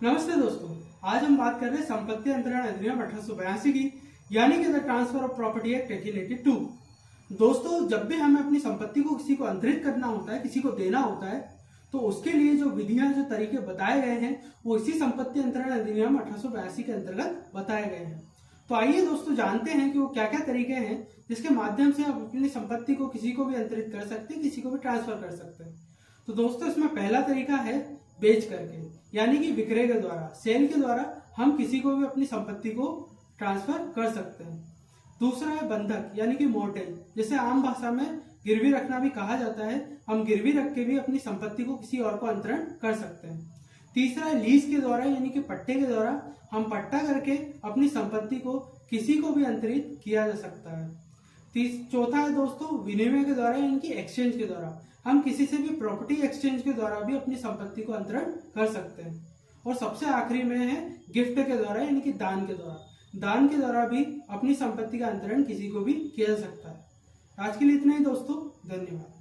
नमस्ते दोस्तों, आज हम बात कर रहे हैं संपत्ति अंतरण अधिनियम 1882 की, यानी कि the transfer of property act 1882। दोस्तों, जब भी हमें अपनी संपत्ति को किसी को अंतरित करना होता है, किसी को देना होता है, तो उसके लिए जो विधियां, जो तरीके बताए गए हैं वो इसी संपत्ति अंतरण अधिनियम 1882 के अंतर्गत बताए गए हैं। तो आइए दोस्तों जानते हैं कि वो क्या क्या तरीके हैं जिसके माध्यम से आप अपनी संपत्ति को किसी को भी अंतरित कर सकते हैं, किसी को भी ट्रांसफर कर सकते हैं। तो दोस्तों, इसमें पहला तरीका है बेच करके, यानी कि विक्रय के द्वारा, सेल के द्वारा हम किसी को भी अपनी संपत्ति को ट्रांसफर कर सकते हैं। दूसरा है बंधक, यानी कि मोर्टेज, जिसे आम भाषा में गिरवी रखना भी कहा जाता है। हम गिरवी रख के भी अपनी संपत्ति को किसी और को अंतरण कर सकते हैं। तीसरा है लीज के द्वारा, यानी कि पट्टे के द्वारा हम पट्टा करके अपनी संपत्ति को किसी को भी अंतरित किया जा सकता है। चौथा है दोस्तों विनिमय के द्वारा, यानी कि एक्सचेंज के द्वारा हम किसी से भी प्रॉपर्टी एक्सचेंज के द्वारा भी अपनी संपत्ति को अंतरण कर सकते हैं। और सबसे आखिरी में है गिफ्ट के द्वारा, यानी कि दान के द्वारा। दान के द्वारा भी अपनी संपत्ति का अंतरण किसी को भी किया जा सकता है। आज के लिए इतना ही दोस्तों, धन्यवाद।